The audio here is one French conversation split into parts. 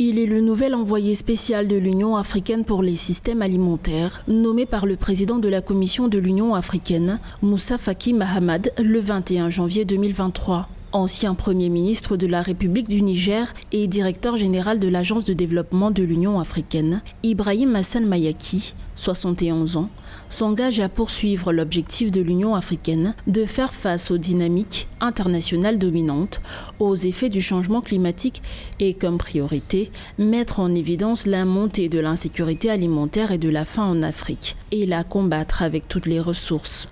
Il est le nouvel envoyé spécial de l'Union africaine pour les systèmes alimentaires, nommé par le président de la Commission de l'Union africaine, Moussa Faki Mahamat, le 21 janvier 2023. Ancien Premier ministre de la République du Niger et directeur général de l'Agence de développement de l'Union africaine, Ibrahim Hassan Mayaki, 71 ans, s'engage à poursuivre l'objectif de l'Union africaine de faire face aux dynamiques internationales dominantes, aux effets du changement climatique et, comme priorité, mettre en évidence la montée de l'insécurité alimentaire et de la faim en Afrique et la combattre avec toutes les ressources.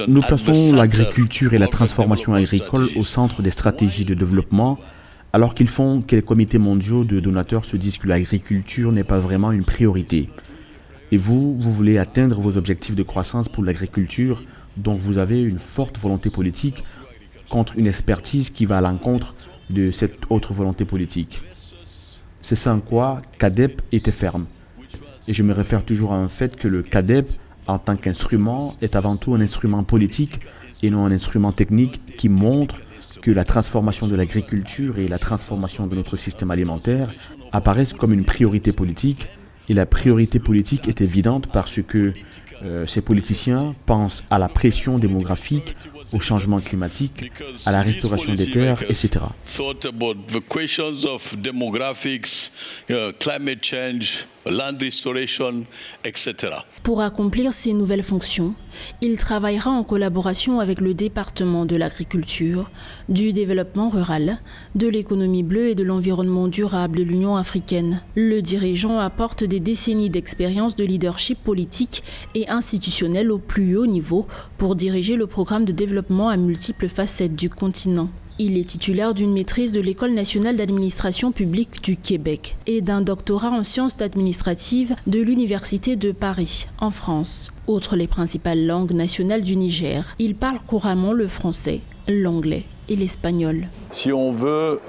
Nous plaçons l'agriculture et la transformation agricole au centre des stratégies de développement, alors qu'ils font que les comités mondiaux de donateurs se disent que l'agriculture n'est pas vraiment une priorité. Et vous voulez atteindre vos objectifs de croissance pour l'agriculture, donc vous avez une forte volonté politique contre une expertise qui va à l'encontre de cette autre volonté politique. C'est ça en quoi CADEP était ferme. Et je me réfère toujours à un fait que le CADEP, en tant qu'instrument, est avant tout un instrument politique et non un instrument technique qui montre que la transformation de l'agriculture et la transformation de notre système alimentaire apparaissent comme une priorité politique. Et la priorité politique est évidente parce que ces politiciens pensent à la pression démographique, au changement climatique, à la restauration des terres, etc. Pour accomplir ces nouvelles fonctions, il travaillera en collaboration avec le département de l'agriculture, du développement rural, de l'économie bleue et de l'environnement durable de l'Union africaine. Le dirigeant apporte des décennies d'expérience de leadership politique et institutionnel au plus haut niveau pour diriger le programme de développement à multiples facettes du continent. Il est titulaire d'une maîtrise de l'École nationale d'administration publique du Québec et d'un doctorat en sciences administratives de l'Université de Paris, en France. Outre les principales langues nationales du Niger, il parle couramment le français, l'anglais et l'espagnol. Si on veut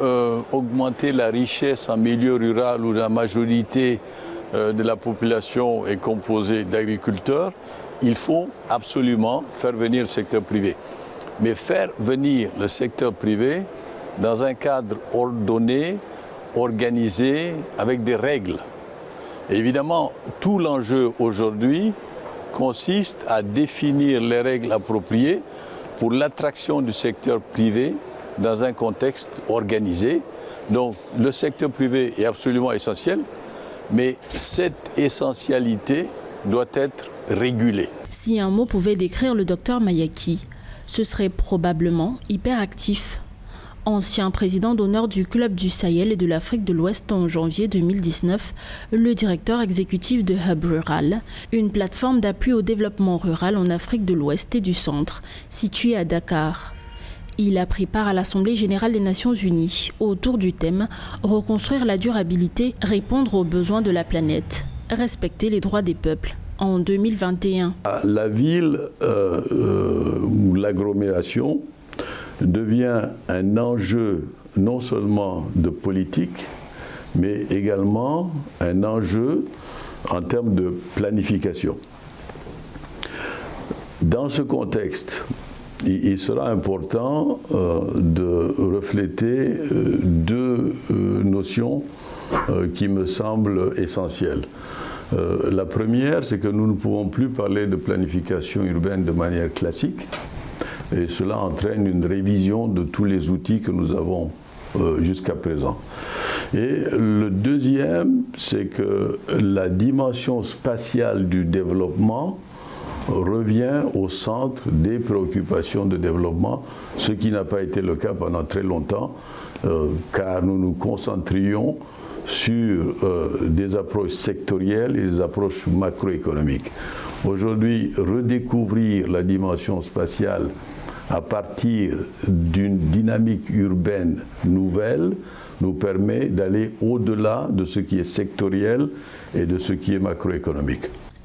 augmenter la richesse en milieu rural où la majorité de la population est composée d'agriculteurs, il faut absolument faire venir le secteur privé. Mais faire venir le secteur privé dans un cadre ordonné, organisé, avec des règles. Et évidemment, tout l'enjeu aujourd'hui consiste à définir les règles appropriées pour l'attraction du secteur privé dans un contexte organisé. Donc le secteur privé est absolument essentiel, mais cette essentialité doit être régulée. Si un mot pouvait décrire le docteur Mayaki, ce serait probablement hyperactif. Ancien président d'honneur du Club du Sahel et de l'Afrique de l'Ouest en janvier 2019, le directeur exécutif de Hub Rural, une plateforme d'appui au développement rural en Afrique de l'Ouest et du Centre, située à Dakar. Il a pris part à l'Assemblée générale des Nations Unies autour du thème « Reconstruire la durabilité, répondre aux besoins de la planète, respecter les droits des peuples ». En 2021. La ville ou l'agglomération devient un enjeu non seulement de politique, mais également un enjeu en termes de planification. Dans ce contexte, il sera important de refléter deux notions qui me semblent essentielles. La première, c'est que nous ne pouvons plus parler de planification urbaine de manière classique, et cela entraîne une révision de tous les outils que nous avons jusqu'à présent. Et le deuxième, c'est que la dimension spatiale du développement revient au centre des préoccupations de développement, ce qui n'a pas été le cas pendant très longtemps, car nous nous concentrions sur des approches sectorielles et des approches macroéconomiques. Aujourd'hui, redécouvrir la dimension spatiale à partir d'une dynamique urbaine nouvelle nous permet d'aller au-delà de ce qui est sectoriel et de ce qui est macroéconomique.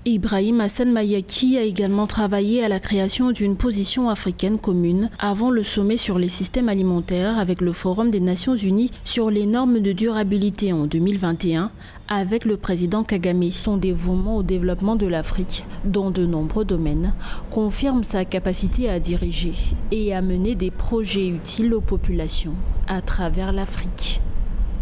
Ibrahim Hassan Mayaki a également travaillé à la création d'une position africaine commune avant le sommet sur les systèmes alimentaires avec le Forum des Nations Unies sur les normes de durabilité en 2021 avec le président Kagame. Son dévouement au développement de l'Afrique dans de nombreux domaines confirme sa capacité à diriger et à mener des projets utiles aux populations à travers l'Afrique.